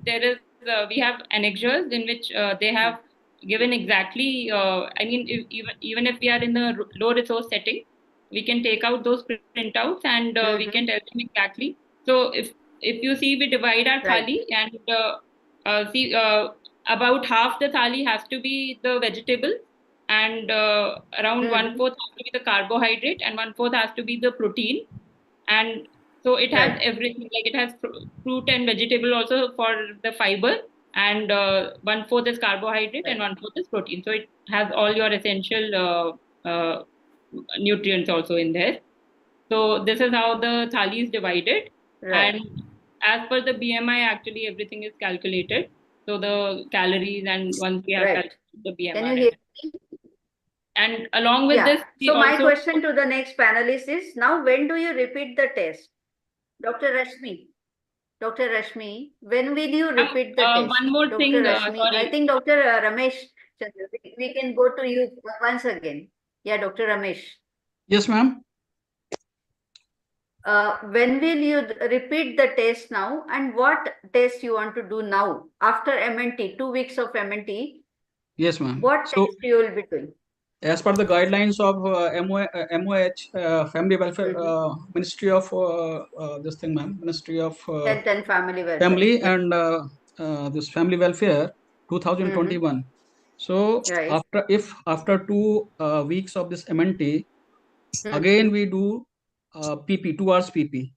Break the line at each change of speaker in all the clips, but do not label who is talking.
there is we have annexures in which they have given exactly. I mean, even if we are in the low resource setting, we can take out those printouts and we can tell them exactly. So if you see, we divide our thali and see about half the thali has to be the vegetable, and around one-fourth has to be the carbohydrate, and one-fourth has to be the protein. And so it has everything, like it has fruit and vegetable also for the fiber, and one-fourth is carbohydrate and one-fourth is protein. So it has all your essential nutrients also in there. So this is how the thali is divided. And as per the BMI, actually everything is calculated. So the calories, and once we have calculated the BMI.
Can you hear me?
And along with this,
so my question to the next panelist is, now when do you repeat the test? Dr. Rashmi, when will you repeat the test?
One more thing,
Rashmi, I think Dr. Ramesh, we can go to you once again. Yeah, Dr. Ramesh.
Yes, ma'am.
When will you repeat the test now, and what test you want to do now after MNT, 2 weeks of MNT?
Yes, ma'am.
What test you will be doing?
As per the guidelines of MOH, Family Welfare Ministry of this thing, ma'am, Ministry of
Health and Family Welfare.
Family and this Family Welfare 2021. So after 2 weeks of this MNT, again we do PP, 2 hours PP.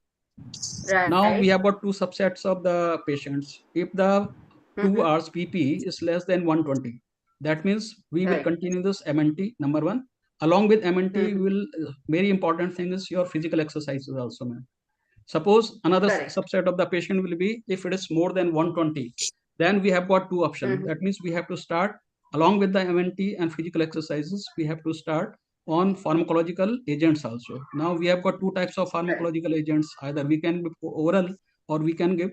Now we have got 2 subsets of the patients. If the 2 hours PP is less than 120, that means we will continue this MNT, number 1. Along with MNT, we will, very important thing is your physical exercises also, ma'am. Suppose another subset of the patient will be, if it is more than 120, then we have got 2 options. That means we have to start, along with the MNT and physical exercises, we have to start on pharmacological agents also. Now we have got 2 types of pharmacological agents. Either we can give oral or we can give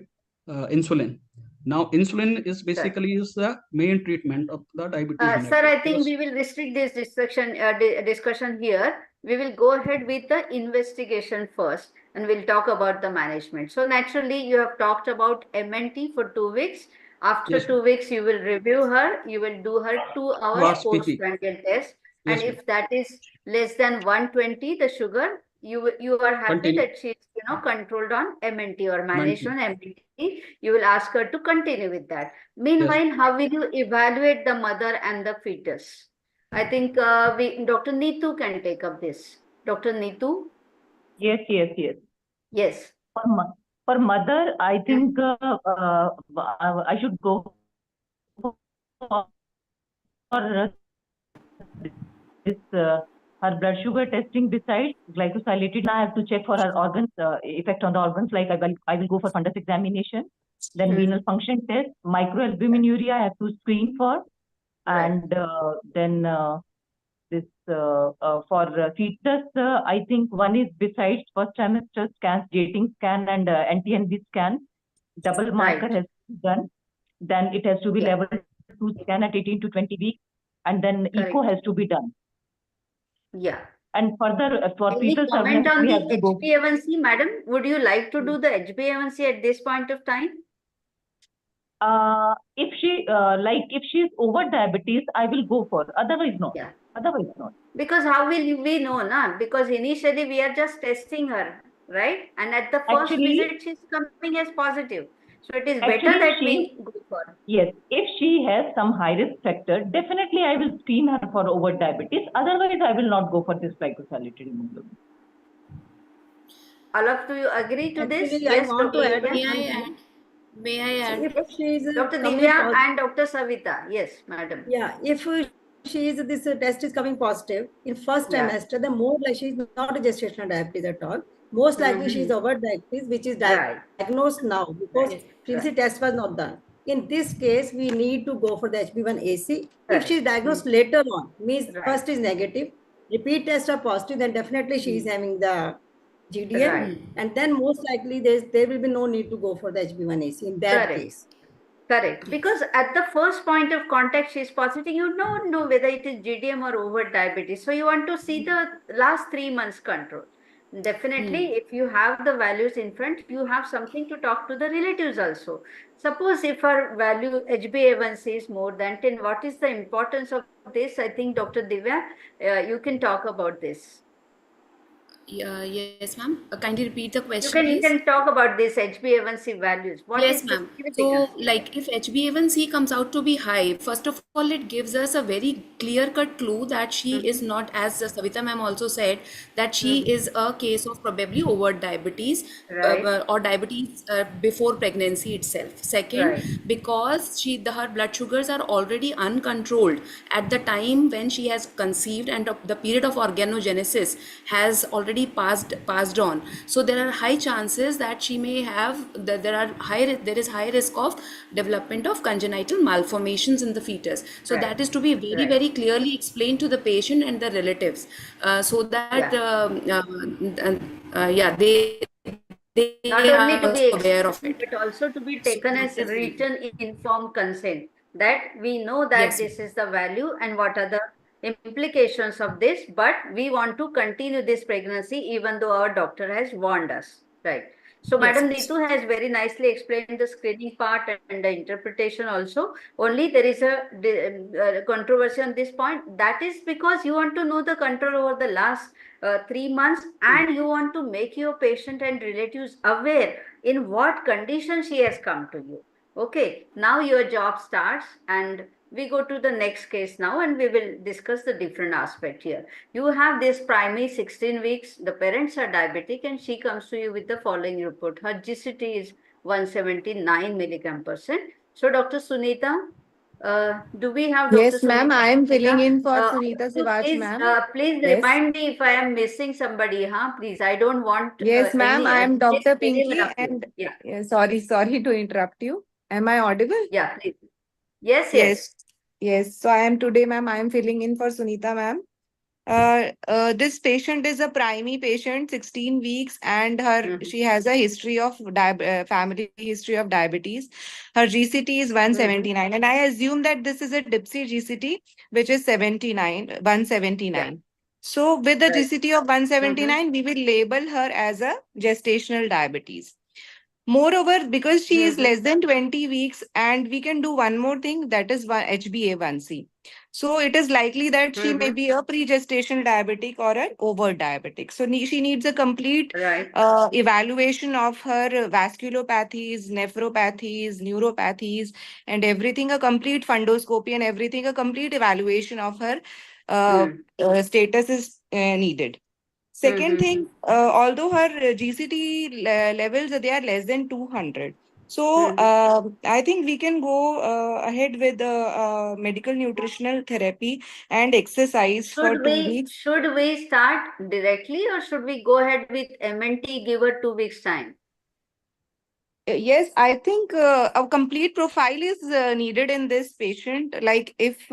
insulin. Now insulin is basically is the main treatment of the diabetes.
Sir, I think we will restrict this discussion here. We will go ahead with the investigation first, and we'll talk about the management. So naturally, you have talked about MNT for 2 weeks. After 2 weeks, you will review her. You will do her 2 hours postprandial test. And if that is less than 120, the sugar, you are happy that she is controlled on MNT or managed on MNT. You will ask her to continue with that. Meanwhile, how will you evaluate the mother and the fetus? I think Dr. Neetu can take up this. Dr. Neetu?
Yes.
Yes.
For mother, I think I should go for this her blood sugar testing. Besides glycosylated, I have to check for her organs, effect on the organs. Like I will go for fundus examination, then renal function test, microalbuminuria I have to screen for, and then this for fetus, I think one is besides first trimester scans, dating scan and NTNB scan, double marker has to be done. Then it has to be level 2 scan at 18 to 20 weeks, and then echo has to be done.
Yeah.
And further for fetal
comment on the HbA1c, madam? Would you like to do the HbA1c at this point of time?
If she if she is over diabetes, I will go for. Otherwise, no.
Yeah.
Otherwise, not.
Because how will we know, na? Because initially we are just testing her, right? And at the first visit, she's coming as positive. So it is better that we go for.
Yes, if she has some high risk factor, definitely I will screen her for over diabetes. Otherwise, I will not go for this glycosylated hemoglobin.
All of you agree to this?
Yes, I want to add. May I add?
If she is Dr. Divya and Dr. Savita. Yes, madam.
Yeah, if she is this test is coming positive in first trimester, the more like she is not a gestational diabetes at all. Most likely she is over diabetes, which is diagnosed now because previous test was not done. In this case, we need to go for the HB1AC. If she is diagnosed later on, means first is negative, repeat tests are positive, then definitely she is having the GDM, and then most likely there will be no need to go for the HB1AC in that case.
Correct. Because at the first point of contact, she is positive. You don't know whether it is GDM or over diabetes. So you want to see the last 3 months control. Definitely, if you have the values in front, you have something to talk to the relatives also. Suppose if our value HbA1c is more than 10, what is the importance of this? I think Dr. Divya, you can talk about this.
Yes, ma'am. Kindly repeat the question,
You
please.
can talk about this HbA1c values. What
Yes,
is the
ma'am.
significance?
So, like if HbA1c comes out to be high, first of all, it gives us a very clear-cut clue that she is not, as Savita ma'am also said, that she is a case of probably overt diabetes
Right.
or diabetes before pregnancy itself. Second,
Right.
because her blood sugars are already uncontrolled at the time when she has conceived, and the period of organogenesis has already passed on. So there are high chances that she may have there is high risk of development of congenital malformations in the fetus. So that is to be very very clearly explained to the patient and the relatives, so that they
Not
are
only to
also
be
aware of
explained,
it.
but also to be
So
taken
that
as
is very,
written informed consent, that we know that
yes.
this is the value and what are the implications of this, but we want to continue this pregnancy even though our doctor has warned us. Right. So
Yes.
Madam Neetu has very nicely explained the screening part and the interpretation also. Only there is a controversy on this point. That is because you want to know the control over the last 3 months, and you want to make your patient and relatives aware in what condition she has come to you. Okay, now your job starts, and we go to the next case now, and we will discuss the different aspect here. You have this primary 16 weeks, the parents are diabetic, and she comes to you with the following report. Her GCT is 179 milligram percent. So Dr. Sunita, do we have Dr.
Yes, ma'am.
Sunita?
I am filling in for Sunita Sivaj,
Please,
ma'am.
please
Yes.
remind me if I am missing somebody, huh? Please, I don't want
Yes, ma'am. I am Dr. Pinky, and
yeah.
sorry to interrupt you. Am I audible?
Yeah, please. Yes.
Yes. So I am today, ma'am. I am filling in for Sunita, ma'am. This patient is a primary patient, 16 weeks, and she has a history of family history of diabetes. Her GCT is 179, and I assume that this is a DIPSI GCT, which is 179.
Yeah.
So with the GCT of 179, we will label her as a gestational diabetes. Moreover, because she is less than 20 weeks, and we can do one more thing, that is HbA1c. So it is likely that she may be a pre-gestational diabetic or an overt diabetic. So she needs a complete evaluation of her vasculopathies, nephropathies, neuropathies, and everything, a complete fundoscopy and everything, a complete evaluation of her status is needed. Second thing, although her GCT levels, they are less than 200. So I think we can go ahead with the medical nutritional therapy and exercise for 2 weeks.
Should we start directly, or should we go ahead with MNT, give her 2 weeks time?
Yes, I think a complete profile is needed in this patient. Like if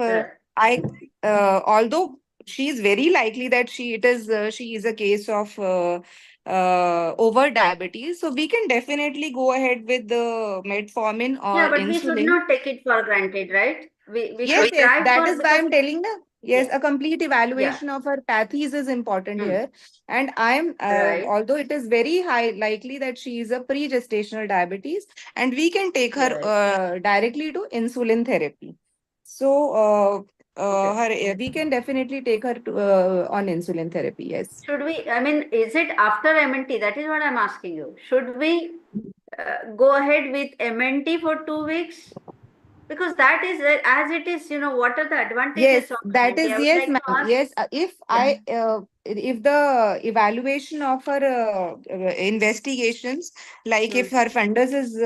although she is very likely that she is a case of over diabetes, so we can definitely go ahead with the metformin or
but
insulin.
We should not take it for granted, right? We
yes,
should try
that
for,
is why I'm telling you. Yes, a complete evaluation
Yeah.
of her pathies is important here. And I'm, although it is very high likely that she is a pre-gestational diabetes, and we can take her directly to insulin therapy. So we can definitely take her to, on insulin therapy, yes.
Should we, I mean, is it after MNT? That is what I'm asking you. Should we go ahead with MNT for 2 weeks? Because that is, as it is, what are the advantages
Yes,
of
that
MNT?
is,
I would
yes,
like to
ma'am.
ask.
Yes, if the evaluation of her investigations, like if her fundus is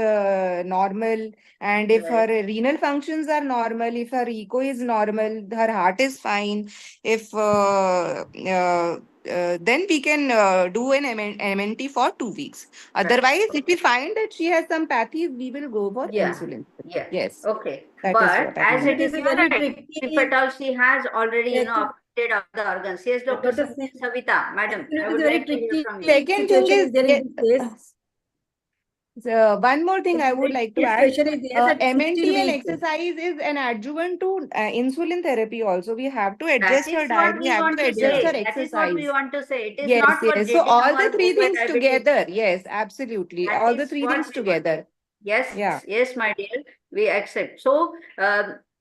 normal, and if her renal functions are normal, if her echo is normal, her heart is fine, if then we can do an MNT for 2 weeks. Otherwise, if we find that she has some pathy, we will go for insulin. Yes.
Okay.
That is
But
what
as it is,
very tricky.
if at all she has already, affected other organs. Yes, Dr. Savita, madam, I would like to hear from you.
Second thing is, So one more thing I would like to
This
add,
question is there that 60
MNT and
weeks.
exercise is an adjuvant to insulin therapy also. We have to
That
adjust her
is what
diet. We
we
have
want
to
to
adjust her
say. That is what we
exercise.
want to say. It is
Yes,
not for
yes. So
getting
all the
all
three
over
things
diabetes.
together. Yes, absolutely.
That
All the
is
three
what
things
we want.
together.
Yes,
Yeah.
yes, my dear, we accept. So,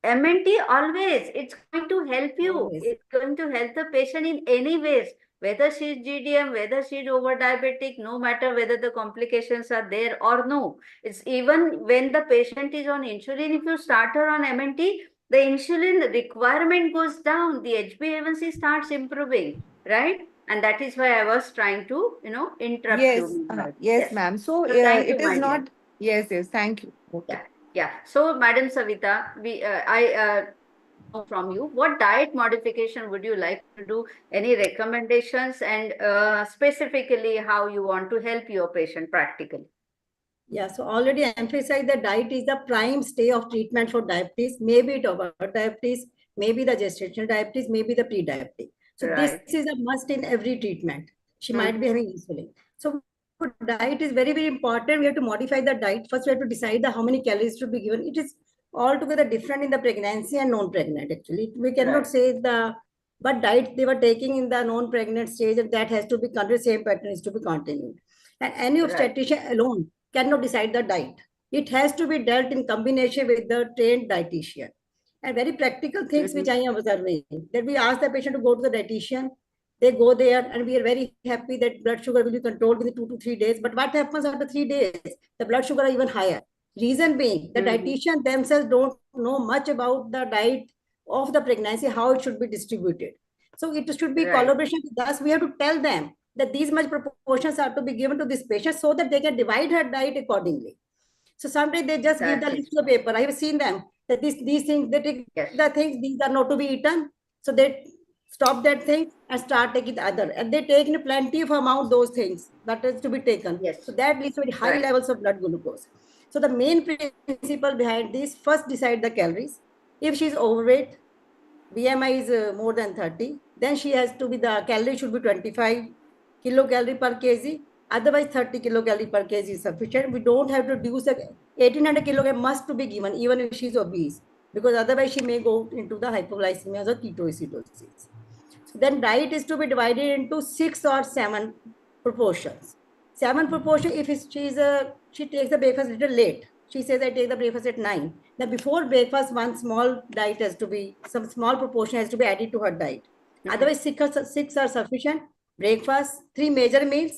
MNT always, it's going to help you.
Always.
It's going to help the patient in any ways, whether she's GDM, whether she's over diabetic, no matter whether the complications are there or no. It's even when the patient is on insulin, if you start her on MNT, the insulin requirement goes down, the HbA1c starts improving, right? And that is why I was trying to, interrupt
Yes,
you.
yes, ma'am. So
So thank you,
it is
my dear.
not. Yes, yes. Thank you. Okay.
Yeah. So, Madam Savita, I know from you, what diet modification would you like to do? Any recommendations, and specifically how you want to help your patient practically?
Yeah, so already I emphasized that diet is the prime stay of treatment for diabetes, maybe it over diabetes, maybe the gestational diabetes, maybe the pre-diabetic. So
Right.
this is a must in every treatment. She might be having insulin. So diet is very, very important. We have to modify the diet. First, we have to decide how many calories to be given. It is altogether different in the pregnancy and non-pregnant, actually. We cannot say but diet they were taking in the non-pregnant stage, and that has to be continued, same pattern is to be continued. And any obstetrician alone cannot decide the diet. It has to be dealt in combination with the trained dietitian. And very practical things which I am observing, that we ask the patient to go to the dietitian, they go there, and we are very happy that blood sugar will be controlled within 2 to 3 days. But what happens after 3 days? The blood sugar are even higher. Reason being, the dietitian themselves don't know much about the diet of the pregnancy, how it should be distributed. So it should be collaboration with us. We have to tell them that these much proportions are to be given to this patient so that they can divide her diet accordingly. So sometimes they just give the list of paper. I have seen them that these things, they take the things, these are not to be eaten. So they stop that thing and start taking the other. And they take in plenty of amount those things that is to be taken. So that leads to very high levels of blood glucose. So the main principle behind this, first decide the calories. If she's overweight, BMI is more than 30, then she has to be, the calorie should be 25 kilocalorie per kg. Otherwise, 30 kilocalorie per kg is sufficient. We don't have to reduce the 1800 kilocalorie must to be given, even if she's obese, because otherwise she may go into the hypoglycemia or ketoacidosis. So then diet is to be divided into 6 or 7 proportions. 7 proportion, if she takes the breakfast a little late. She says, I take the breakfast at 9. Then before breakfast, one small diet has to be, some small proportion has to be added to her diet. Otherwise, 6 are sufficient. Breakfast, 3 major meals,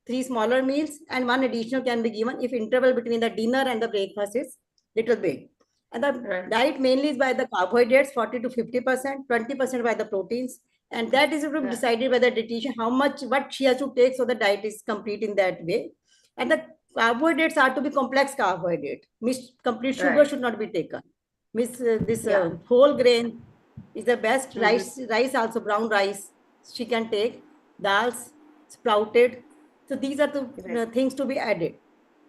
3 smaller meals, and 1 additional can be given if interval between the dinner and the breakfast is little big. And the diet mainly is by the carbohydrates, 40 to 50%, 20% by the proteins. And that is decided by the dietitian how much, what she has to take, so the diet is complete in that way. And the carbohydrates are to be complex carbohydrate. Complete sugar should not be taken. Whole grain is the best. Rice also, brown rice she can take. Dals, sprouted. So these are the things to be added.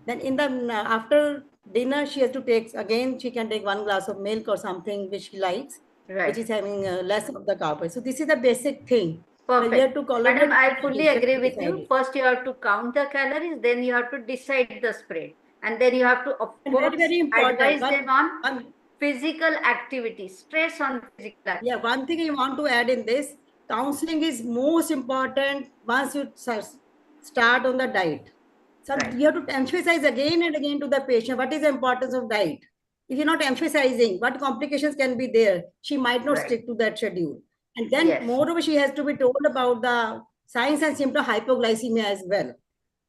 Then in the after dinner, she has to take, again, she can take 1 glass of milk or something which she likes, which is having less of the carbohydrates. So this is the basic thing.
Perfect.
You have to
Madam, I fully agree with you. First, you have to count the calories, then you have to decide the spread. And then you have to, of course,
very
advise them on physical activity, stress on physical activity.
Yeah, one thing I want to add in this, counseling is most important once you start on the diet. So you have to emphasize again and again to the patient, what is the importance of diet? If you're not emphasizing, what complications can be there, she might not stick to that schedule. And then moreover, she has to be told about the signs and symptoms of hypoglycemia as well.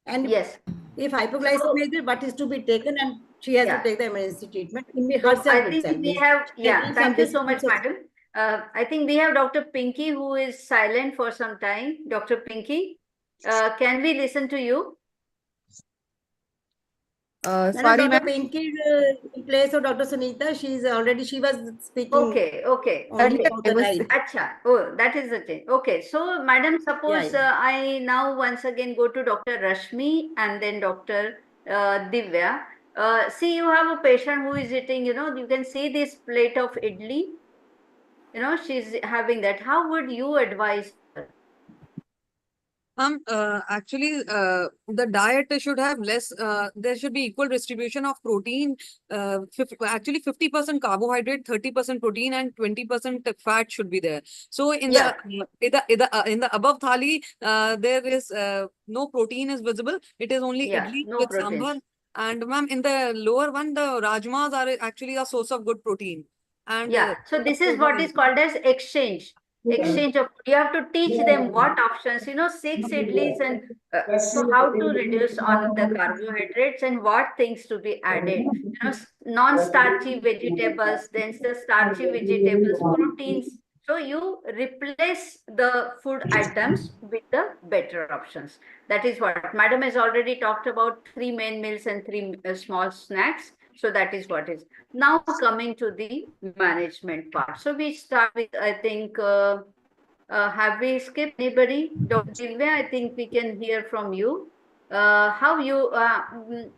And if hypoglycemia is there, what is to be taken, and she has to take the emergency treatment in herself.
I think we have, thank you so much, madam. I think we have Dr. Pinky, who is silent for some time. Dr. Pinky, can we listen to you?
Sorry,
Dr.
Pinky is in place of Dr. Sunita. She was speaking.
Okay.
Only about the diet.
Acha. Oh, that is the thing. Okay. So, madam, suppose I now once again go to Dr. Rashmi and then Dr. Divya. See, you have a patient who is eating, you can see this plate of idli. She's having that. How would you advise her?
Actually, the diet should have less, there should be equal distribution of protein, actually 50% carbohydrate, 30% protein and 20% fat should be there. So in the above thali, there is no protein is visible. It is only idli with sambar. And ma'am, in the lower one, the rajmas are actually a source of good protein. And
so this is what is called as exchange of, you have to teach them what options, 6 idlis, and so how to reduce on the carbohydrates and what things to be added, non-starchy vegetables, then the starchy vegetables, proteins. So you replace the food items with the better options. That is what Madam has already talked about, 3 main meals and 3 small snacks. So that is what is. Now coming to the management part. So we start with, I think, have we skipped anybody? Dr. Divya, I think we can hear from you. How you,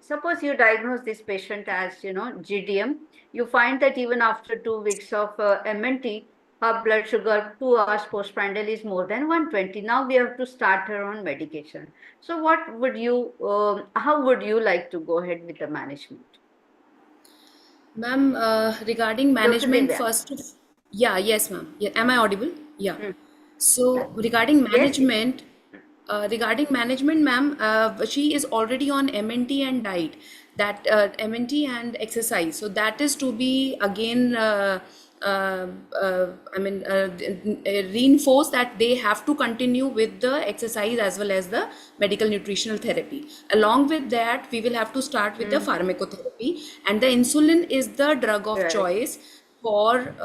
suppose you diagnose this patient as, GDM, you find that even after 2 weeks of MNT, her blood sugar 2 hours postprandial is more than 120. Now we have to start her on medication. So what would you, how would you like to go ahead with the management?
Ma'am, regarding management first, yes, ma'am. Yeah, am I audible? Yeah. So regarding management, ma'am, she is already on MNT and diet, that MNT and exercise. So that is to be again, reinforce that they have to continue with the exercise as well as the medical nutritional therapy. Along with that, we will have to start with the pharmacotherapy, and the insulin is the drug of choice for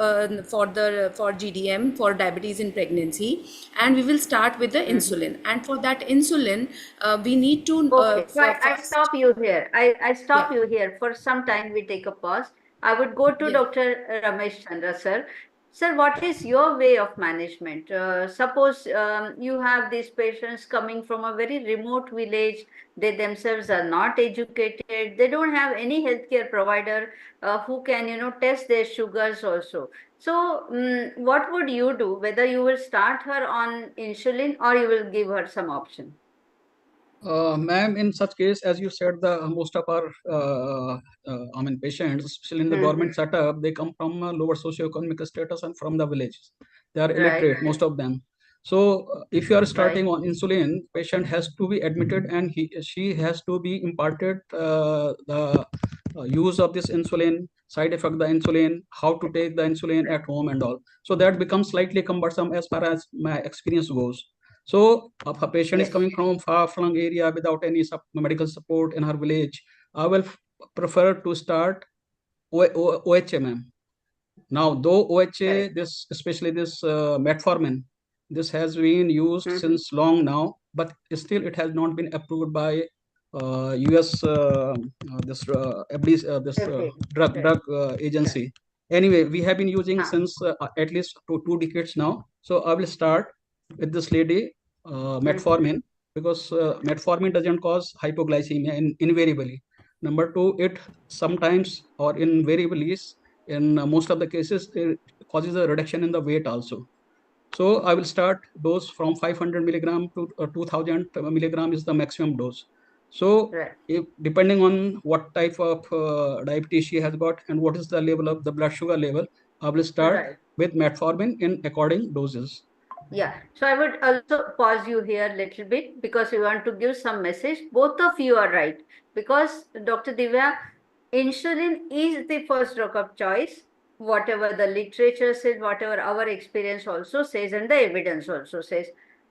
GDM, for diabetes in pregnancy, and we will start with the insulin. And for that insulin, we need to.
So I stop you here. I stop you here for some time. We take a pause. I would go to Dr. Ramesh Chandra, sir. Sir, what is your way of management? Suppose you have these patients coming from a very remote village. They themselves are not educated. They don't have any healthcare provider who can, test their sugars also. So, what would you do? Whether you will start her on insulin or you will give her some option?
Ma'am, in such case, as you said, the most of our patients, especially in the government setup, they come from a lower socioeconomic status and from the villages. They are illiterate, most of them. So if you are starting on insulin, patient has to be admitted and she has to be imparted the use of this insulin, side effect of the insulin, how to take the insulin at home and all. So that becomes slightly cumbersome as far as my experience goes. So if a patient is coming from far-flung area without any medical support in her village, I will prefer to start OHMM. Now, though OHA, especially this metformin, this has been used since long now, but still it has not been approved by US drug agency. Anyway, we have been using since at least 2 decades now. So I will start with this lady metformin, because metformin doesn't cause hypoglycemia invariably. Number 2, it sometimes or invariably in most of the cases it causes a reduction in the weight also. So I will start dose from 500 milligram to 2000 milligram is the maximum dose. So if, depending on what type of diabetes she has got and what is the level of the blood sugar level, I will start with metformin in according doses.
Yeah, so I would also pause you here a little bit because we want to give some message. Both of you are right, because Dr. Divya, insulin is the first drug of choice, whatever the literature says, whatever our experience also says, and the evidence also says.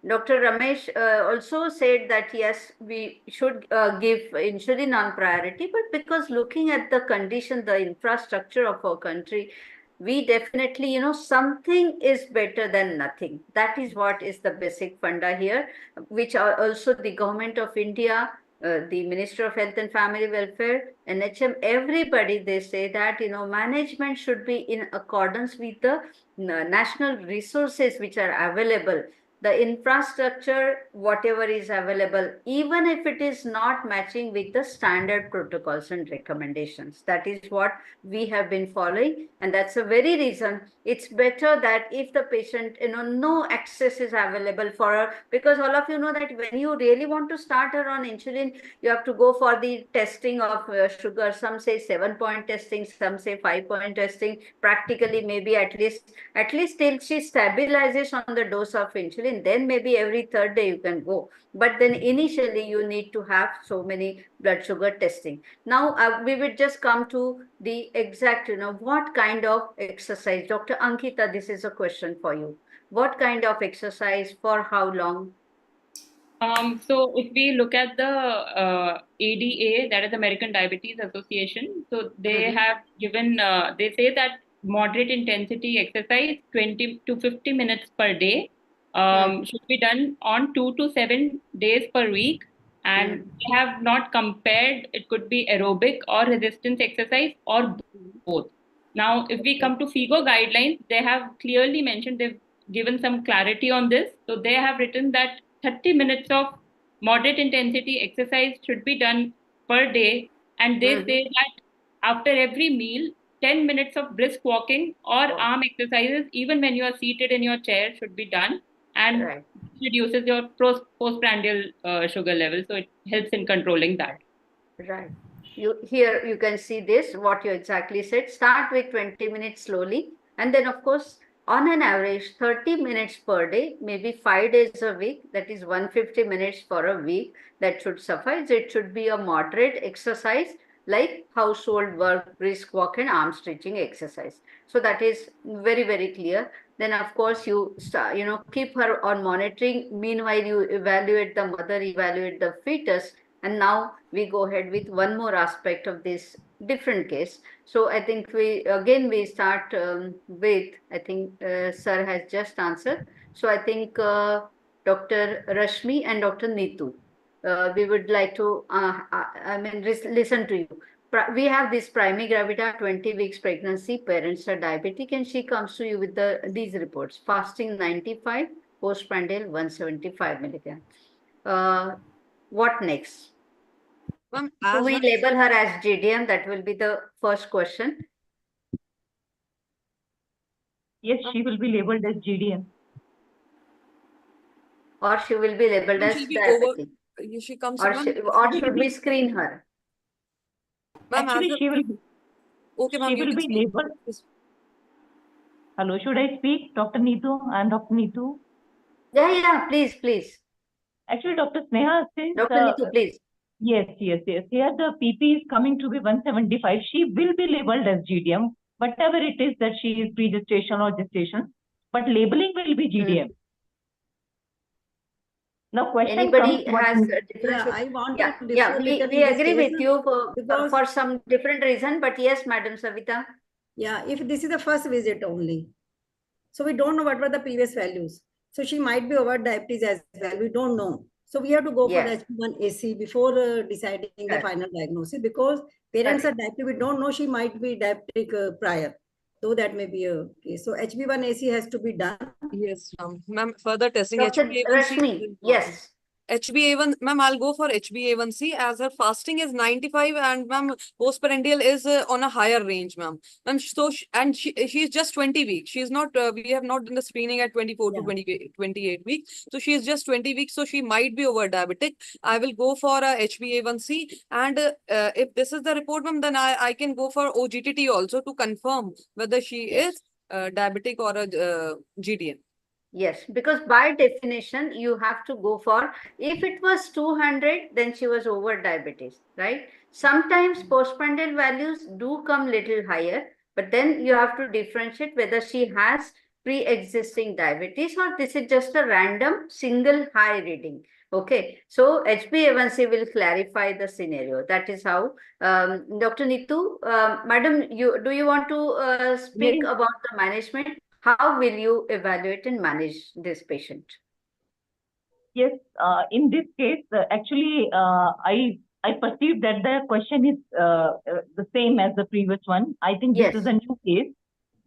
Dr. Ramesh also said that yes, we should give insulin on priority, but because looking at the condition, the infrastructure of our country, we definitely, something is better than nothing. That is what is the basic funda here, which are also the government of India, the Minister of Health and Family Welfare, NHM, everybody, they say that, management should be in accordance with the national resources which are available. the infrastructure, whatever is available, even if it is not matching with the standard protocols and recommendations. That is what we have been following. And that's the very reason it's better that if the patient, no access is available for her, because all of you know that when you really want to start her on insulin, you have to go for the testing of sugar. Some say 7-point testing, some say 5-point testing. Practically, maybe at least till she stabilizes on the dose of insulin, then maybe every third day you can go. But then initially you need to have so many blood sugar testing. Now we will just come to the exact, what kind of exercise. Dr. Ankita, this is a question for you. What kind of exercise, for how long?
So if we look at the ADA, that is American Diabetes Association, so they have given, they say that moderate intensity exercise 20 to 50 minutes per day should be done on 2 to 7 days per week. And they have not compared, it could be aerobic or resistance exercise or both. Now, if we come to FIGO guidelines, they have clearly mentioned, they've given some clarity on this. So they have written that 30 minutes of moderate intensity exercise should be done per day. And they say that after every meal, 10 minutes of brisk walking or arm exercises, even when you are seated in your chair, should be done. And reduces your postprandial sugar level. So it helps in controlling that.
Right. Here you can see this, what you exactly said. Start with 20 minutes slowly. And then, of course, on an average, 30 minutes per day, maybe 5 days a week, that is 150 minutes for a week, that should suffice. It should be a moderate exercise like household work, brisk walk and arm stretching exercise. So that is very, very clear. Then, of course, you start, keep her on monitoring. Meanwhile, you evaluate the mother, evaluate the fetus. And now we go ahead with one more aspect of this different case. So I think we start with, I think sir has just answered. So I think Dr. Rashmi and Dr. Neetu, we would like to, listen to you. We have this primigravida 20 weeks pregnancy, parents are diabetic, and she comes to you with these reports: fasting 95, postprandial 175 milligram. What next? Do we label her as GDM? That will be the first question.
Yes, she will be labeled as GDM.
Or she will be labeled as diabetic.
She comes
or should we screen her?
Actually, she will.
Okay, ma'am.
She will be labeled. Hello, should I speak, Dr. Neetu? I'm Dr. Neetu.
Yeah, please.
Actually, Dr. Sneha says.
Dr. Neetu, please.
Yes. Here the PP is coming to be 175. She will be labeled as GDM, whatever it is that she is pre-gestation or gestation, but labeling will be GDM. Now, question
anybody
comes,
has a different.
I want
to we agree with you for some different reason, but yes, Madam Savita.
Yeah, if this is the first visit only, so we don't know what were the previous values. So she might be over diabetes as well. We don't know. So we have to go for the HB1AC before deciding the final diagnosis, because parents are diabetic. We don't know, she might be diabetic prior. So that may be a case. So HB1AC has to be done.
Yes, ma'am. Further testing.
Dr. Rashmi, yes.
HbA1, ma'am, I'll go for HbA1c as her fasting is 95 and ma'am, postprandial is on a higher range, ma'am. Ma'am, so she's just 20 weeks. She's not, we have not done the screening at 24 to 28 weeks. So she is just 20 weeks. So she might be over diabetic. I will go for a HbA1c. And if this is the report, ma'am, then I can go for OGTT also to confirm whether she is diabetic or a GDM.
Yes, because by definition, you have to go for, if it was 200, then she was over diabetes, right? Sometimes postprandial values do come little higher, but then you have to differentiate whether she has pre-existing diabetes or this is just a random single high reading. Okay, so HbA1c will clarify the scenario. That is how, Dr. Neetu, Madam, do you want to speak about the management? How will you evaluate and manage this patient?
Yes, in this case, actually, I perceive that the question is the same as the previous one. I think this is a new case.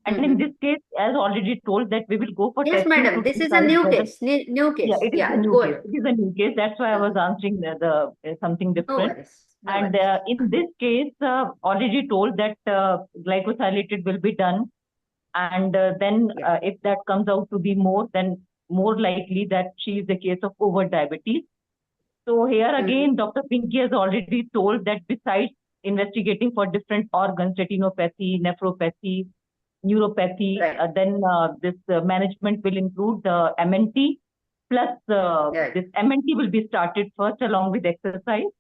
And in this case, as already told, that we will go for
Yes,
testing
madam.
to
This is a
decide
new
whether.
case. New case.
Yeah, it is a new
go
case.
ahead.
It is a new case. That's why I was answering the something
No
different.
worries.
And in this case, already told that glycosylated will be done. And then if that comes out to be more, then more likely that she is the case of over diabetes. So here again, Dr. Pinky has already told that besides investigating for different organs, retinopathy, nephropathy, neuropathy, then this management will include the MNT, plus this MNT will be started first along with exercise.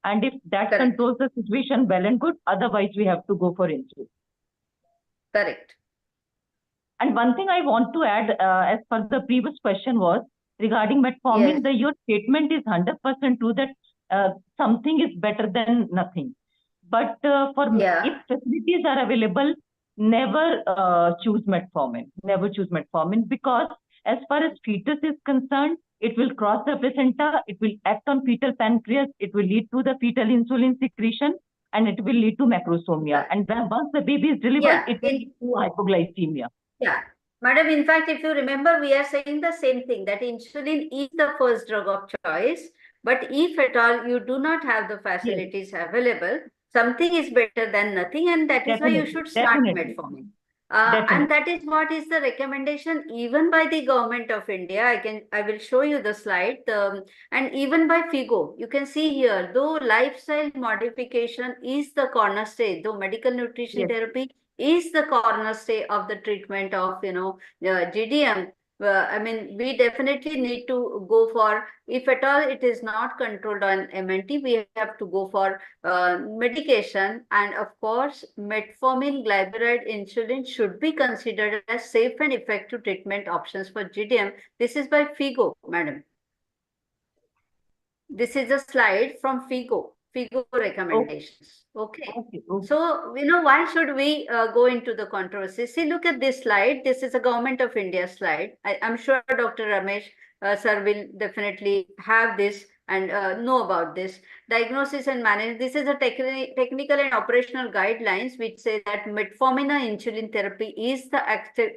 And if that controls the situation, well and good. Otherwise, we have to go for insulin.
Correct.
And one thing I want to add, as per the previous question was regarding metformin, your statement is 100% true that something is better than nothing. But if facilities are available, never choose metformin. Never choose metformin, because as far as fetus is concerned, it will cross the placenta, it will act on fetal pancreas, it will lead to the fetal insulin secretion, and it will lead to macrosomia. And then once the baby is delivered, it will lead to hypoglycemia.
Yeah. Madam, in fact, if you remember, we are saying the same thing, that insulin is the first drug of choice. But if at all you do not have the facilities available, something is better than nothing, and that is why you should start metformin. And that is what is the recommendation even by the government of India. I will show you the slide, and even by FIGO. You can see here, though lifestyle modification is the cornerstone, though medical nutrition therapy is the cornerstone of the treatment of GDM. I mean, we definitely need to go for, if at all it is not controlled on MNT, we have to go for medication. And of course, metformin, glyburide, insulin should be considered as safe and effective treatment options for GDM. This is by FIGO, madam. This is a slide from FIGO recommendations. Okay. So, why should we go into the controversy? See, look at this slide. This is a Government of India slide. I'm sure Dr. Ramesh sir will definitely have this and know about this. Diagnosis and management. This is a technical and operational guidelines which say that metformin insulin therapy is the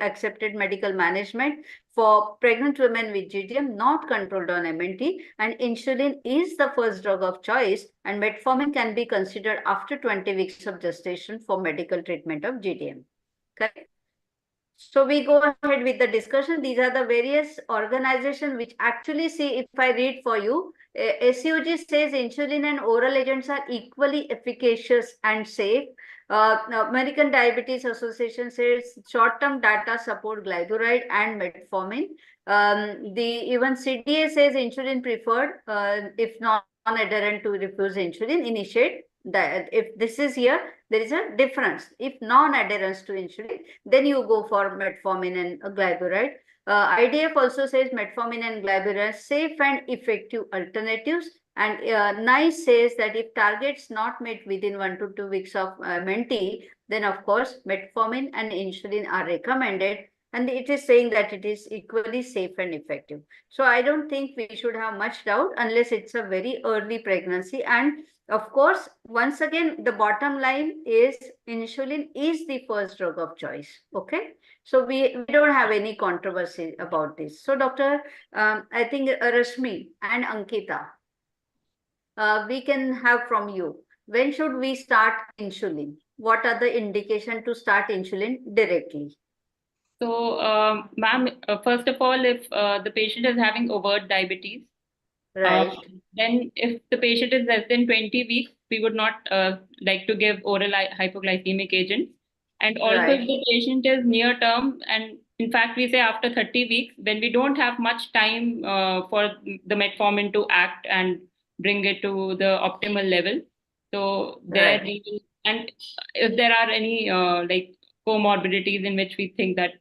accepted medical management for pregnant women with GDM not controlled on MNT, and insulin is the first drug of choice, and metformin can be considered after 20 weeks of gestation for medical treatment of GDM. Correct? So we go ahead with the discussion. These are the various organizations which actually see, if I read for you, SUG says insulin and oral agents are equally efficacious and safe. American Diabetes Association says short-term data support glyburide and metformin. Even CDA says insulin preferred if non-adherent to refuse insulin, initiate. If this is here, there is a difference. If non-adherence to insulin, then you go for metformin and glyburide. IDF also says metformin and glyburide safe and effective alternatives. And NICE says that if targets not met within 1 to 2 weeks of MNT, then of course metformin and insulin are recommended. And it is saying that it is equally safe and effective. So I don't think we should have much doubt unless it's a very early pregnancy. And of course, once again, the bottom line is insulin is the first drug of choice. Okay. So we don't have any controversy about this. So Dr. I think Rashmi and Ankita, we can have from you. When should we start insulin? What are the indications to start insulin directly?
So, ma'am, first of all, if the patient is having overt diabetes, then if the patient is less than 20 weeks, we would not like to give oral hypoglycemic agents. And also if the patient is near term, and in fact, we say after 30 weeks, when we don't have much time for the metformin to act and bring it to the optimal level. So there we will, and if there are any like comorbidities in which we think that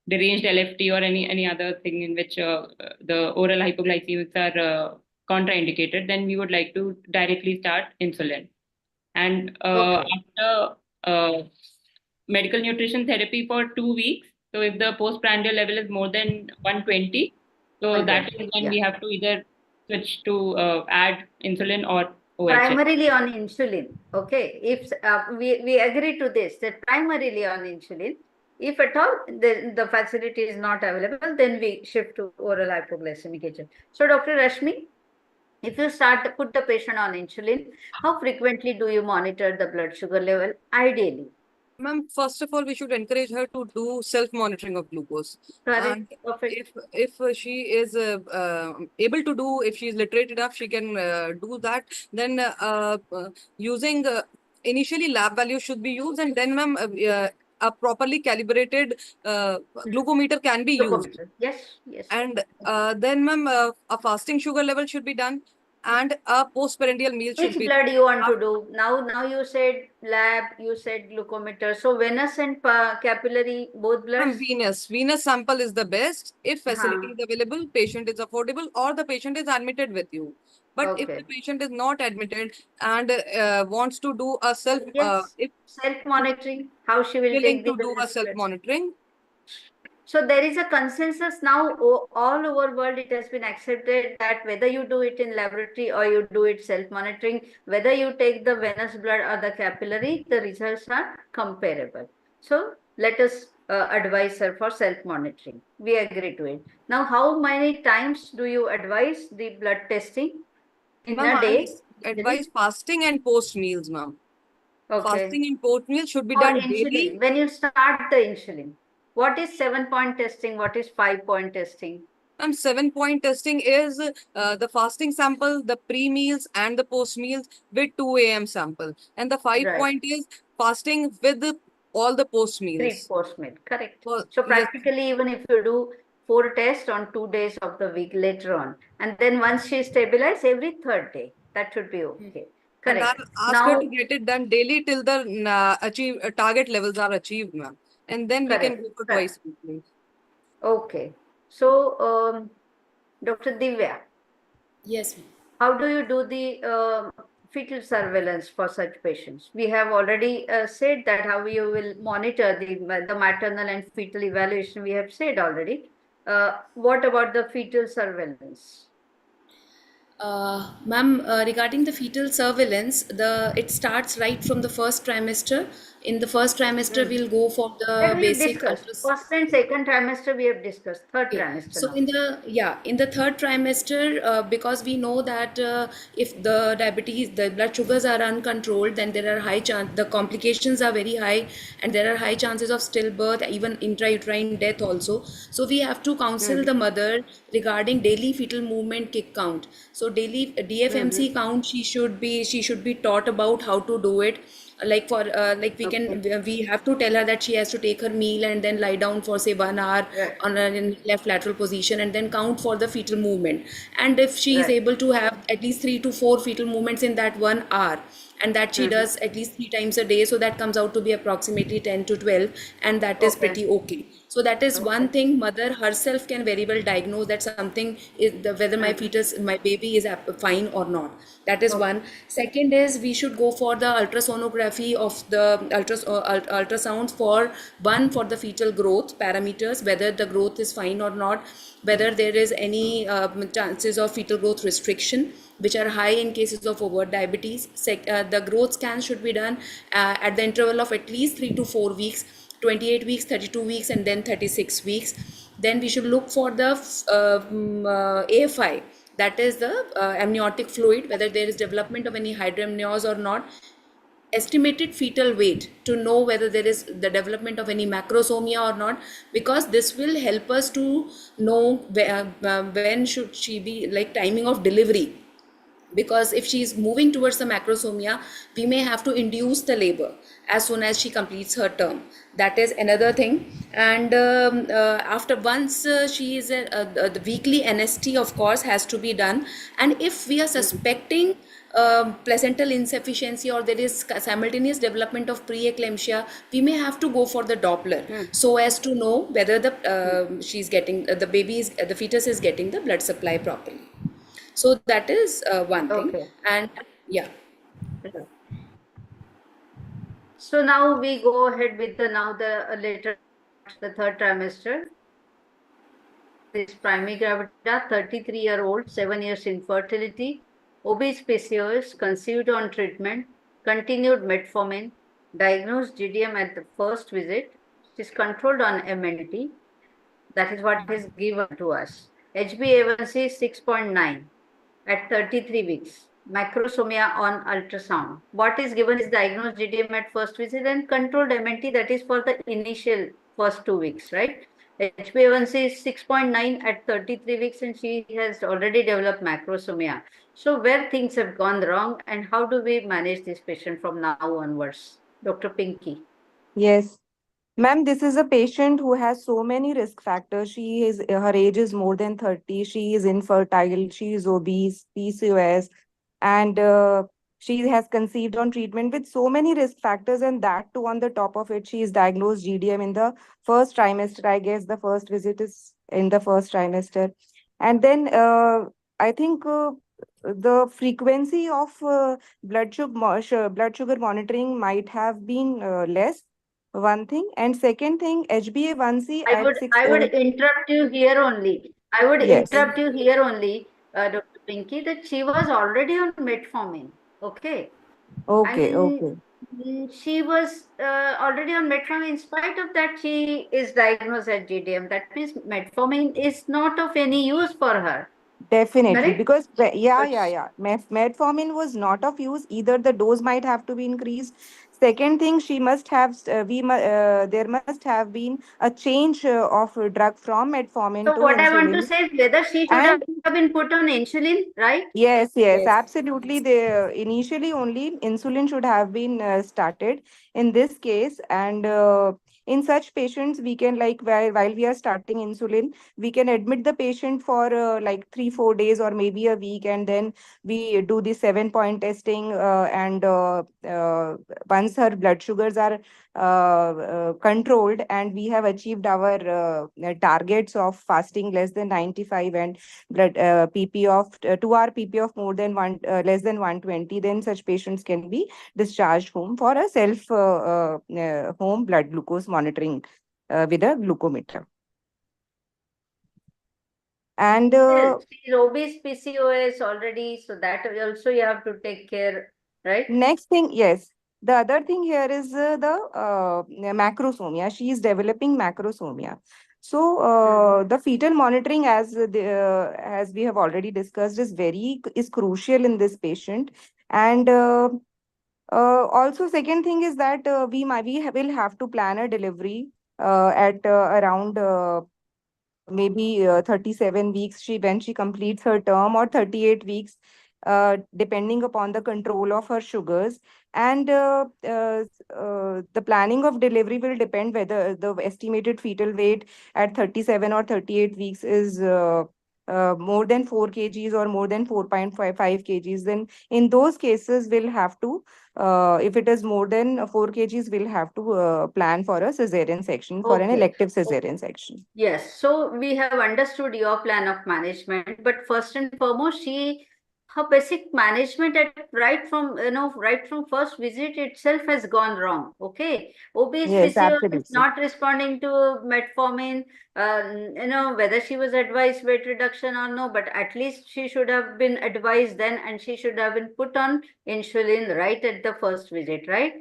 deranged LFT or any other thing in which the oral hypoglycemics are contraindicated, then we would like to directly start insulin. And after medical nutrition therapy for 2 weeks, so if the postprandial level is more than 120, so that is when we have to either switch to add insulin or
primarily on insulin. Okay, if we agree to this, that primarily on insulin. If at all the facility is not available, then we shift to oral hypoglycemic agent. So, Dr. Rashmi, if you put the patient on insulin, how frequently do you monitor the blood sugar level ideally?
Ma'am, first of all, we should encourage her to do self-monitoring of glucose.
Correct.
And if she is able to do, if she is literate enough, she can do that. Then using initially lab values should be used, and then, ma'am, a properly calibrated glucometer can be used.
Yes, yes.
And then, ma'am, a fasting sugar level should be done, and a postprandial meal should be.
Which blood you want to do? Now you said lab, you said glucometer. So venous and capillary, both bloods?
Venous sample is the best. If facility is available, patient is affordable, or the patient is admitted with you. But if the patient is not admitted and wants to do a
self-monitoring, how she will take the
do a self-monitoring.
So there is a consensus now all over world. It has been accepted that whether you do it in laboratory or you do it self-monitoring, whether you take the venous blood or the capillary, the results are comparable. So let us advise her for self-monitoring. We agree to it. Now, how many times do you advise the blood testing in a day?
Advise fasting and post meals, ma'am.
Okay.
Fasting and post meals should be done daily.
When you start the insulin, what is 7-point testing? What is 5-point testing?
7-point testing is the fasting sample, the pre-meals and the post-meals with 2 a.m. sample. And the 5-point is fasting with all the post-meals.
3 post-meal, correct. So practically, even if you do 4 tests on 2 days of the week later on, and then once she stabilizes every 3rd day, that should be okay. Correct.
And I'll ask her to get it done daily till the target levels are achieved, ma'am. And then we can go for twice weekly.
Okay. So, Dr. Divya.
Yes, ma'am.
How do you do the fetal surveillance for such patients? We have already said that how you will monitor the maternal and fetal evaluation. We have said already. What about the fetal surveillance?
Ma'am, regarding the fetal surveillance, it starts right from the first trimester. In the first trimester, we'll go for the basic ultrasound.
First and second trimester we have discussed. Third trimester.
So in the third trimester, because we know that if the diabetes, the blood sugars are uncontrolled, then there are high chance, the complications are very high, and there are high chances of stillbirth, even intrauterine death also. So we have to counsel the mother regarding daily fetal movement kick count. So daily DFMC count, she should be taught about how to do it. Like for we have to tell her that she has to take her meal and then lie down for say 1 hour on a left lateral position, and then count for the fetal movement. And if she is able to have at least 3 to 4 fetal movements in that 1 hour, and that she does at least 3 times a day, so that comes out to be approximately 10 to 12, and that is pretty okay. So that is one thing mother herself can very well diagnose that something is whether my baby is fine or not. That is one. Second is we should go for the ultrasonography of the ultrasounds for the fetal growth parameters, whether the growth is fine or not, whether there is any chances of fetal growth restriction, which are high in cases of overt diabetes. The growth scans should be done at the interval of at least 3 to 4 weeks, 28 weeks, 32 weeks, and then 36 weeks. Then we should look for the AFI, that is the amniotic fluid, whether there is development of any hydramnios or not. Estimated fetal weight to know whether there is the development of any macrosomia or not, because this will help us to know when should she be, like timing of delivery. Because if she is moving towards the macrosomia, we may have to induce the labor as soon as she completes her term. That is another thing. And after once she is the weekly NST of course has to be done. And if we are suspecting placental insufficiency or there is simultaneous development of preeclampsia, we may have to go for the Doppler so as to know whether the she's getting the fetus is getting the blood supply properly. So that is one thing. And
so now we go ahead with the third trimester. This primigravida, 33-year-old, 7 years infertility. obese PCOS, conceived on treatment, continued metformin, diagnosed GDM at the first visit. She is controlled on MNT. That is what is given to us. HbA1c is 6.9 at 33 weeks. Macrosomia on ultrasound. What is given is diagnosed GDM at first visit and controlled MNT, that is for the initial first 2 weeks, right? HbA1c is 6.9 at 33 weeks and she has already developed macrosomia. So where things have gone wrong and how do we manage this patient from now onwards? Dr. Pinky.
Yes. Ma'am, this is a patient who has so many risk factors. Her age is more than 30. She is infertile. She is obese, PCOS, and she has conceived on treatment with so many risk factors. And that too, on the top of it, she is diagnosed GDM in the first trimester. I guess the first visit is in the first trimester. And then I think the frequency of blood sugar monitoring might have been less, one thing. And second thing, HbA1c at
I would interrupt you here only. I would
yes.
interrupt you here only, Dr. Pinky, that she was already on metformin. Okay.
Okay,
And she was already on metformin. In spite of that, she is diagnosed as GDM. That means metformin is not of any use for her.
Definitely,
Correct?
because metformin was not of use. Either the dose might have to be increased. Second thing, she must have there must have been a change of drug from metformin
So
to
what I want to
insulin.
say is whether she should have
And
been put on insulin, right?
yes,
Yes.
absolutely. The initially only insulin should have been started in this case, and in such patients, we can like while we are starting insulin, we can admit the patient for like 3-4 days or maybe a week, and then we do the 7-point testing. And once her blood sugars are controlled, and we have achieved our targets of fasting less than 95 and blood pp of 2 hour pp of more than one less than 120, then such patients can be discharged home for a self home blood glucose monitoring with a glucometer. And
Yes, she is obese PCOS already, so that also you have to take care, right?
next thing, yes, the other thing here is the macrosomia. She is developing macrosomia. So the fetal monitoring, as we have already discussed, is crucial in this patient. And also, second thing is that will have to plan a delivery at around maybe 37 weeks, when she completes her term, or 38 weeks, depending upon the control of her sugars. And the planning of delivery will depend whether the estimated fetal weight at 37 or 38 weeks is more than 4 kgs or more than 4.55 kgs. Then in those cases, we'll have to if it is more than 4 kgs, we'll have to plan for a cesarean section, for an
Okay.
elective cesarean section.
Yes, so we have understood your plan of management, but first and foremost, her basic management right from first visit itself has gone wrong. Okay, obese
Yes,
PCOS is
absolutely.
not responding to metformin. Whether she was advised weight reduction or no, but at least she should have been advised then, and she should have been put on insulin right at the first visit, right?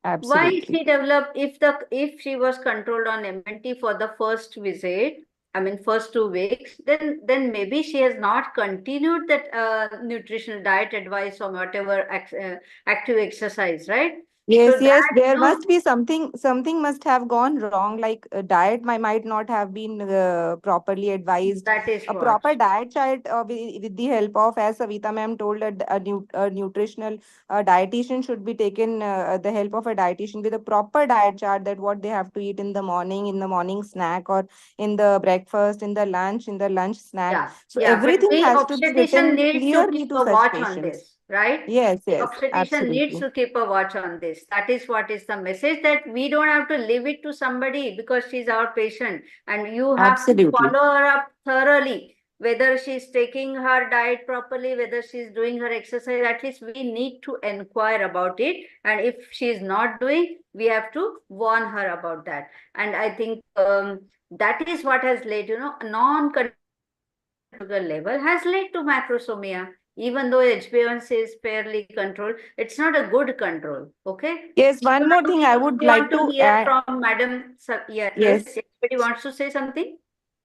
Why
Absolutely.
she developed, if she was controlled on MNT for the first visit, I mean first 2 weeks, then maybe she has not continued that nutritional diet advice or whatever active exercise, right?
Yes,
So
yes,
that
there must be something must have gone wrong, like diet might not have been properly advised.
that is
A
what.
proper diet chart with the help of, as Savita ma'am told, a nutritional dietitian should be taken, the help of a dietitian with a proper diet chart, that what they have to eat in the morning snack, or in the breakfast, in the lunch snack.
Yeah,
So
yeah, but
everything
the
has to be
obstetrician
written
needs to
clearly
keep
to
a
such
watch on
patients.
this, right?
Yes,
The
yes,
obstetrician needs
absolutely.
to keep a watch on this. That is what is the message, that we don't have to leave it to somebody because she's our patient, and you have to
Absolutely.
follow her up thoroughly. Whether she's taking her diet properly, whether she's doing her exercise, at least we need to inquire about it. And if she's not doing, we have to warn her about that. And I think that is what has led, non-controlled sugar level has led to macrosomia. Even though HbA1c is fairly controlled, it's not a good control. Okay.
Yes,
So
one more thing I would
we
like
want to
to
hear
add.
from Madam. Yes.
Yes.
Anybody wants to say something?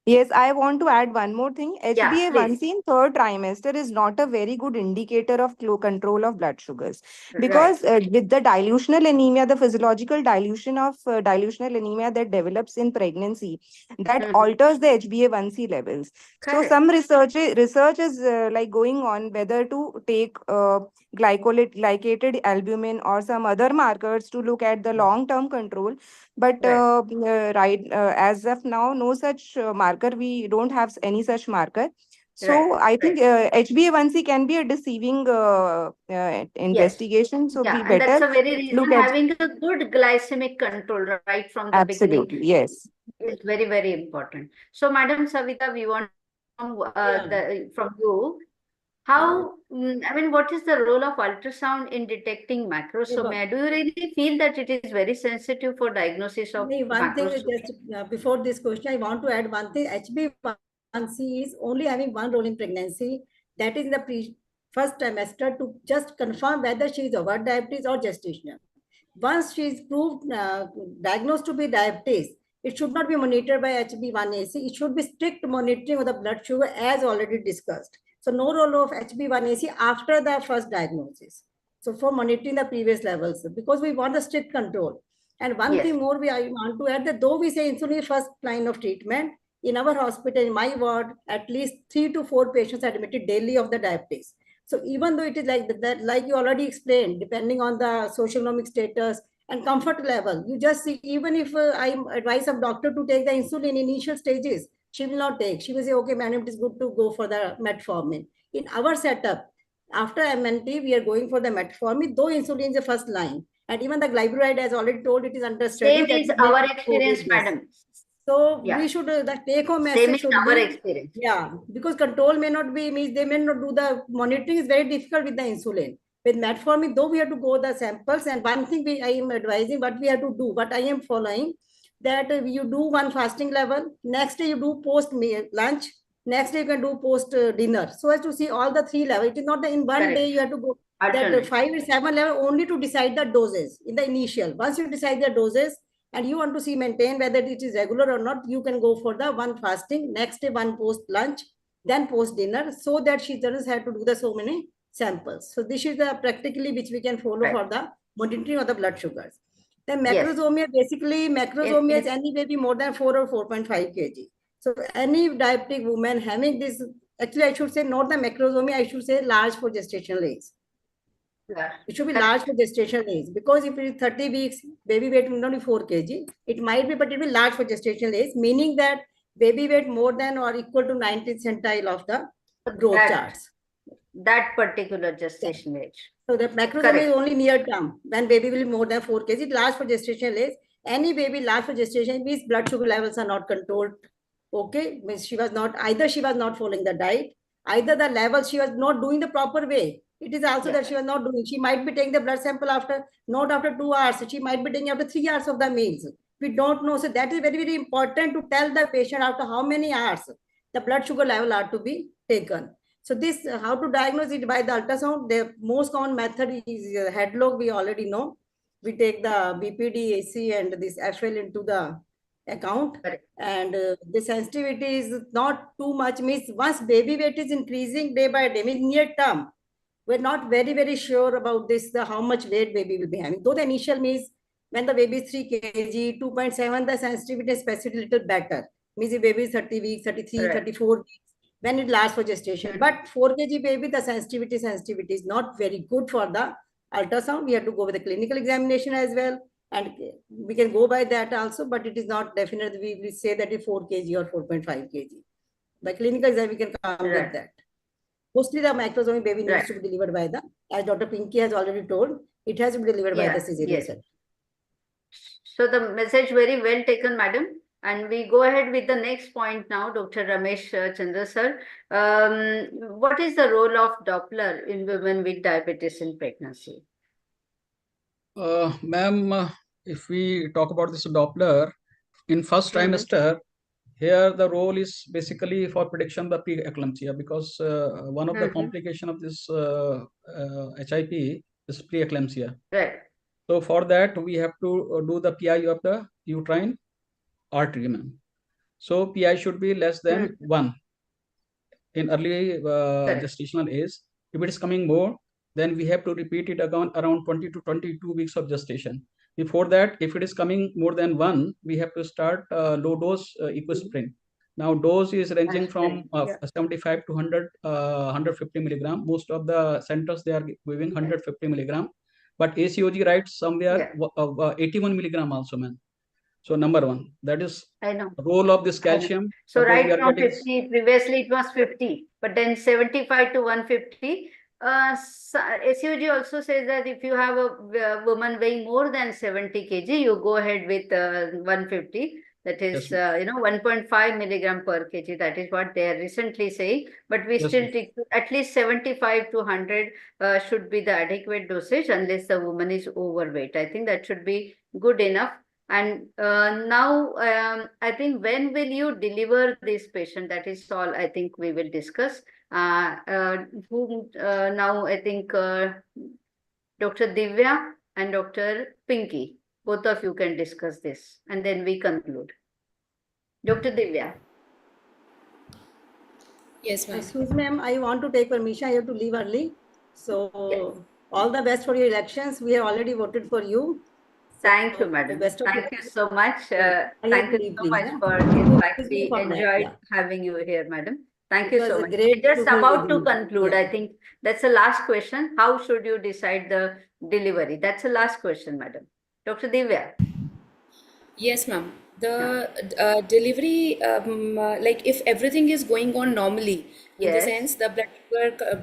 Yes, I want to add one more thing.
Yeah, please.
HbA1c in third trimester is not a very good indicator of control of blood sugars,
Right.
because with the dilutional anemia, the physiological dilution of dilutional anemia that develops in pregnancy, that alters the HbA1c levels. So
Correct.
some research is like going on whether to take glycated albumin or some other markers to look at the long-term control. But as of now, no such marker. We don't have any such marker. So
Right.
I think HbA1c can be a deceiving
Yes.
investigation. So
Yeah,
we
and that's
better
the very reason
look at.
having a good glycemic control right from the beginning
Absolutely, yes.
is very, very important. So, Madam Savita, we want from you how, I mean, what is the role of ultrasound in detecting macrosomia? Do you really feel that it is very sensitive for diagnosis of
One thing is
macrosomia?
just before this question, I want to add one thing. HbA1c is only having one role in pregnancy. That is in the first trimester to just confirm whether she is overt diabetes or gestational. Once she is proved diagnosed to be diabetes, it should not be monitored by HbA1c. It should be strict monitoring of the blood sugar as already discussed. So no role of HbA1c after the first diagnosis. So for monitoring the previous levels, because we want the strict control. And one thing more I want to add, that though we say insulin is first line of treatment, in our hospital, in my ward, at least 3 to 4 patients are admitted daily of the diabetes. So even though it is like that, like you already explained, depending on the socioeconomic status and comfort level, you just see, even if I advise a doctor to take the insulin in initial stages, she will not take. She will say, okay, madam, it is good to go for the metformin. In our setup, after MNT, we are going for the metformin, though insulin is the first line. And even the glyburide, as already told, it is under study.
Same is our experience, madam.
So we should, the take home message should
our
be,
experience.
Yeah, because control may not be, means they may not do the monitoring is very difficult with the insulin. With metformin, though we have to go the samples, and one thing I am advising what we have to do, what I am following, that you do one fasting level, next day you do post meal lunch, next day you can do post dinner, so as to see all the 3 levels. It is not that in one day you have to go that 5 or 7 level only to decide the doses in the initial. Once you decide the doses, and you want to see maintain whether it is regular or not, you can go for the one fasting, next day one post lunch, then post dinner, so that she doesn't have to do the so many samples. So this is the practically which we can follow for the monitoring of the blood sugars. The macrosomia, basically macrosomia is any baby more than 4 or 4.5 kg. So any diabetic woman having this, actually I should say not the macrosomia, I should say large for gestational age. It should be large for gestational age, because if it is 30 weeks, baby weight will not be 4 kg. It might be, but it will be large for gestational age, meaning that baby weight more than or equal to 19th centile of the growth charts.
That particular gestation age.
So the macrosomia is only near term, when baby will be more than 4 kg. Large for gestational age. Any baby large for gestation means blood sugar levels are not controlled. Okay, means she was not, either she was not following the diet, either the level she was not doing the proper way. It is also that she was not doing. She might be taking the blood sample after, not after 2 hours. She might be taking after 3 hours of the meals. We don't know. So that is very, very important to tell the patient after how many hours the blood sugar level are to be taken. So this, how to diagnose it by the ultrasound? The most common method is head log. We already know. We take the BPD, AC, and this FL into the account. And the sensitivity is not too much. Means once baby weight is increasing day by day, means near term, we're not very, very sure about this, how much weight baby will be having. Though the initial means when the baby is 3 kg, 2.7, the sensitivity and specificity little better. Means if baby is 30 weeks, 33, 34 weeks, when it lasts for gestation. But 4 kg baby, the sensitivity is not very good for the ultrasound. We have to go with the clinical examination as well. And we can go by that also, but it is not definite. We say that it's 4 kg or 4.5 kg. By clinical exam, we can come with that. Mostly the macrosomic baby needs to be delivered by the, as Dr. Pinky has already told, it has to be delivered by the cesarean section.
So the message very well taken, madam. And we go ahead with the next point now, Dr. Ramesh Chandra sir. What is the role of Doppler in women with diabetes in pregnancy?
Ma'am, if we talk about this Doppler, in first trimester, here the role is basically for prediction the preeclampsia, because one of the complication of this HIP is preeclampsia.
Right.
So for that we have to do the PI of the uterine artery, ma'am. So PI should be less than 1 in early gestational age. If it is coming more, then we have to repeat it again around 20 to 22 weeks of gestation. Before that, if it is coming more than 1, we have to start low dose equisprin. Now dose is ranging from 75 to 100, 150 milligram. Most of the centers, they are giving 150 milligram, but ACOG writes somewhere 81 milligram also, man. So number one, that is
I know.
role of this calcium.
So
Suppose we
right
are
from
getting
50, previously it was 50, but then 75 to 150. SUG also says that if you have a woman weighing more than 70 kg, you go ahead with 150. That is,
Yes,
1.5 milligram per kg. That is what they are recently saying. But we
yes,
still take at least 75 to 100 should be the adequate dosage unless the woman is overweight. I think that should be good enough. And now, I think when will you deliver this patient? That is all I think we will discuss. Now, I think Dr. Divya and Dr. Pinky, both of you can discuss this, and then we conclude. Dr. Divya.
Yes, ma'am.
Excuse me, ma'am, I want to take permission. I have to leave early. So all the best for your elections. We have already voted for you.
Thank you, madam. Thank you so much. Thank you so much for, in fact, we enjoyed having you here, madam. Thank you so much.
Great.
Just about to conclude, I think that's the last question. How should you decide the delivery? That's the last question, madam. Dr. Divya.
Yes, ma'am. The delivery, like if everything is going on normally, in the sense the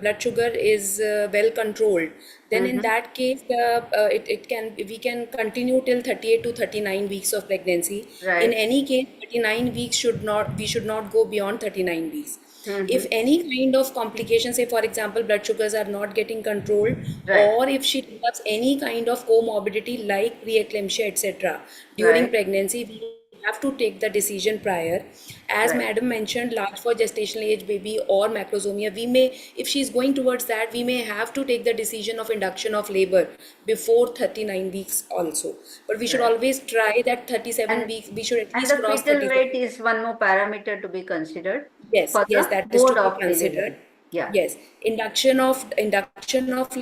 blood sugar is well controlled, then in that case, we can continue till 38 to 39 weeks of pregnancy.
Right.
In any case, 39 weeks we should not go beyond 39 weeks. If any kind of complications, say for example, blood sugars are not getting controlled, or if she develops any kind of comorbidity like preeclampsia, etc., during pregnancy, we have to take the decision prior. As madam mentioned, large for gestational age baby or macrosomia, we may, if she's going towards that, we may have to take the decision of induction of labor before 39 weeks also. But we should always try that 37 weeks, we should at least cross 37.
And the fetal weight is one more parameter to be considered.
Yes, yes, that is to be considered.
Yeah.
Yes, induction of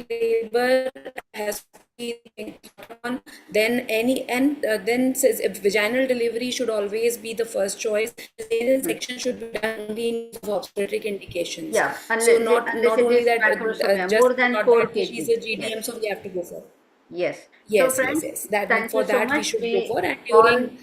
labor has to be on. Then then says vaginal delivery should always be the first choice. Cesarean section should be done only in obstetric indications.
Yeah,
so not only that, just
more than 4 kg.
She's a GDM, so we have to go for.
Yes.
Yes,
so friends,
yes. That
thank
for
you so
that
much.
we should go for, and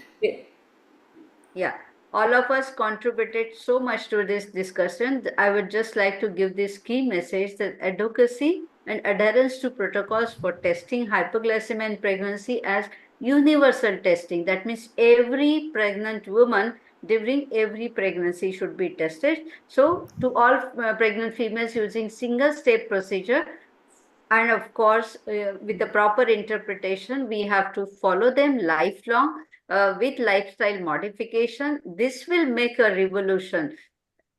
during.
All of us contributed so much to this discussion. I would just like to give this key message that advocacy and adherence to protocols for testing hypoglycemia in pregnancy as universal testing. That means every pregnant woman during every pregnancy should be tested. So to all pregnant females using single step procedure, and of course, with the proper interpretation, we have to follow them lifelong with lifestyle modification. This will make a revolution.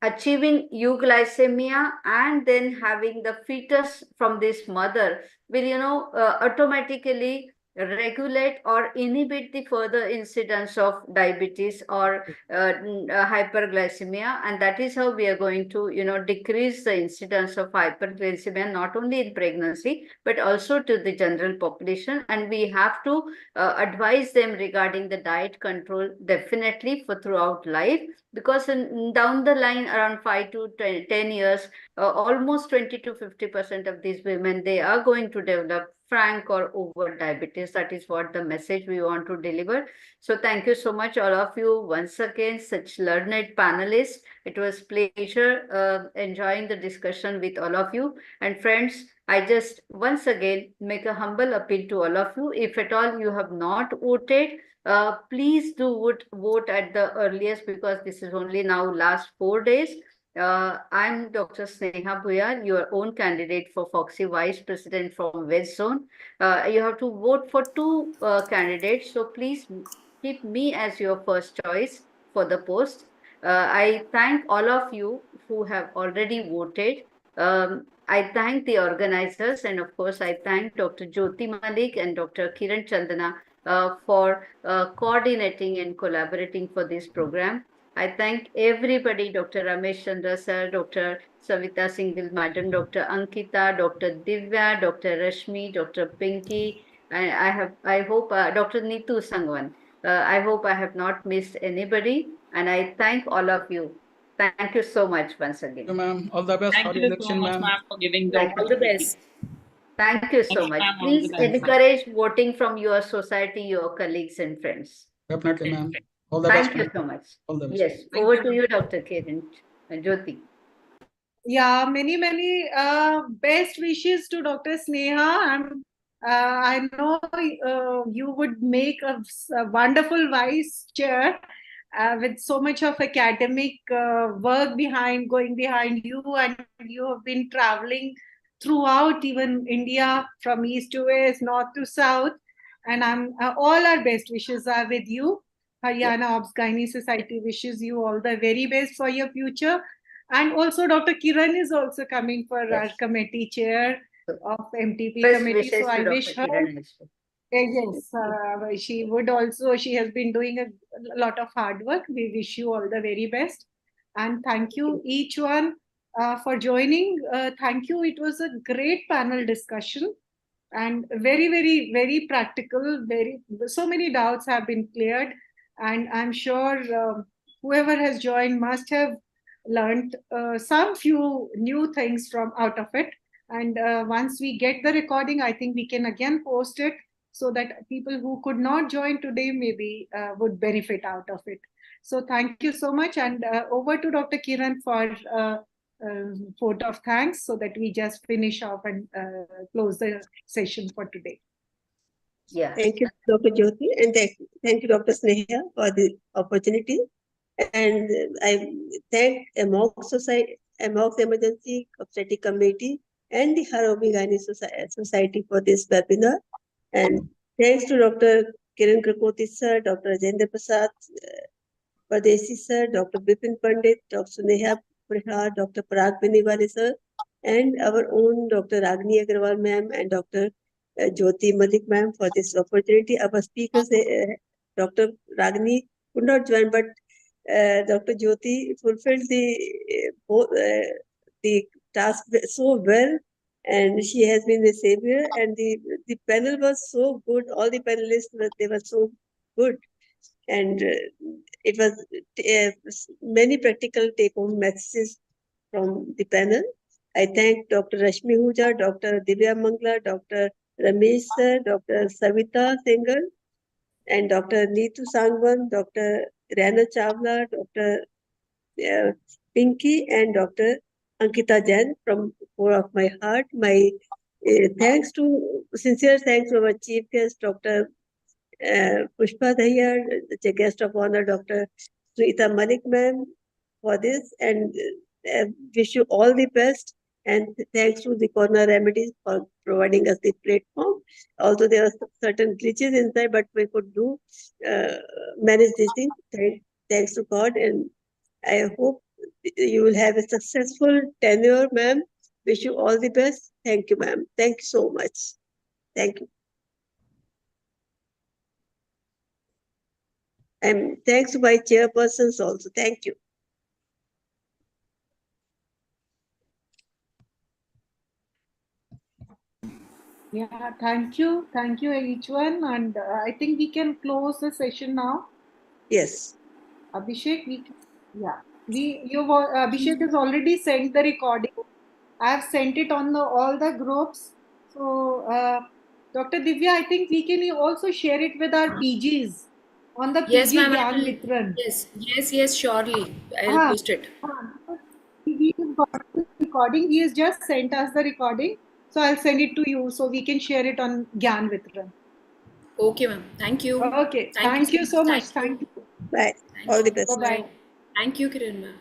Achieving euglycemia and then having the fetus from this mother will, automatically regulate or inhibit the further incidence of diabetes or hyperglycemia, and that is how we are going to decrease the incidence of hyperglycemia not only in pregnancy but also to the general population. And we have to advise them regarding the diet control definitely for throughout life, because down the line around 5 to 10 years, almost 20 to 50% of these women, they are going to develop frank or over diabetes. That is what the message we want to deliver. So thank you so much, all of you. Once again, such learned panelists. It was pleasure enjoying the discussion with all of you. And friends, I just once again make a humble appeal to all of you. If at all you have not voted, please do vote at the earliest, because this is only now last 4 days. I'm Dr. Sneha Bhuyar, your own candidate for Foxy Vice President from West Zone. You have to vote for 2 candidates, so please keep me as your first choice for the post. I thank all of you who have already voted. I thank the organizers, and of course, I thank Dr. Jyoti Malik and Dr. Kiran Chandana for coordinating and collaborating for this program. I thank everybody, Dr. Ramesh Chandra sir, Dr. Savita Singhal madam, Dr. Ankita, Dr. Divya, Dr. Rashmi, Dr. Pinky. I hope Dr. Neetu Sangwan. I hope I have not missed anybody, and I thank all of you. Thank you so much once again.
Thank you, ma'am. All the best for
Thank
the
you so
election,
much,
ma'am.
ma'am, for giving the
All the
opportunity.
best.
Thank you so much.
Ma'am, all the
Please
best.
encourage voting from your society, your colleagues and friends.
Definitely, ma'am. All the best.
Thank you so much.
All the best.
Yes, over to you, Dr. Kiran Jyoti.
Yeah, many best wishes to Dr. Sneha. I know you would make a wonderful vice chair with so much of academic work going behind you, and you have been traveling throughout even India from east to west, north to south. And all our best wishes are with you. Haryana Obs Gynae Society wishes you all the very best for your future. And also Dr. Kiran is also coming for our committee chair of MTP
Best
committee.
wishes
So I
to
wish
Dr.
her,
Kiran also.
yes, she would also, she has been doing a lot of hard work. We wish you all the very best. And thank you each one for joining. Thank you. It was a great panel discussion and very practical. So many doubts have been cleared. And I'm sure whoever has joined must have learned some few new things from out of it. And once we get the recording, I think we can again post it so that people who could not join today maybe would benefit out of it. So thank you so much. And over to Dr. Kiran for vote of thanks so that we just finish off and close the session for today.
Yeah.
Thank you, Dr. Jyoti, and thank you, Dr. Sneha, for the opportunity. And I thank Amogs Society, Amogs Emergency Obstetric Committee, and the Harogyn Gynae Society for this webinar. And thanks to Dr. Kiran Kakoti sir, Dr. Ajendra Prasad Pardesi sir, Dr. Bipin Pandit, Dr. Sneha Prihar, Dr. Parag Biniwale sir, and our own Dr. Ragini Agarwal ma'am and Dr. Jyoti Malik ma'am for this opportunity. Our speakers, Dr. Ragini could not join, but Dr. Jyoti fulfilled the task so well, and she has been the savior. And the panel was so good. All the panelists they were so good, and it was many practical take-home messages from the panel. I thank Dr. Rashmi Huja, Dr. Divya Mangla, Dr. Ramesh sir, Dr. Savita Singhal, and Dr. Neetu Sangwan, Dr. Rana Chawla, Dr. Pinky, and Dr. Ankita Jain from core of my heart. My sincere thanks to our chief guest, Dr. Pushpa Dayar, the guest of honor, Dr. Sunita Malik ma'am, for this, and wish you all the best. And thanks to the Corner Remedies for providing us the platform. Although there are certain glitches inside, but we could manage these things. Thanks to God, and I hope you will have a successful tenure, ma'am. Wish you all the best. Thank you, ma'am. Thank you so much. Thank you. And thanks to my chairpersons also. Thank you.
Yeah, thank you. Thank you, each one. And I think we can close the session now.
Yes.
Abhishek, Abhishek has already sent the recording. I have sent it on all the groups. So, Dr. Divya, I think we can also share it with our PGs on the
Yes,
PG
ma'am.
Gyan Mitran.
Yes, surely. I'll post it.
He has got the recording. He has just sent us the recording. So I'll send it to you so we can share it on Gyan Vitran.
Okay, ma'am. Thank you.
Okay. Thank you so much. Thank you.
Bye. All the best.
Bye-bye.
Thank you, Kiran ma'am.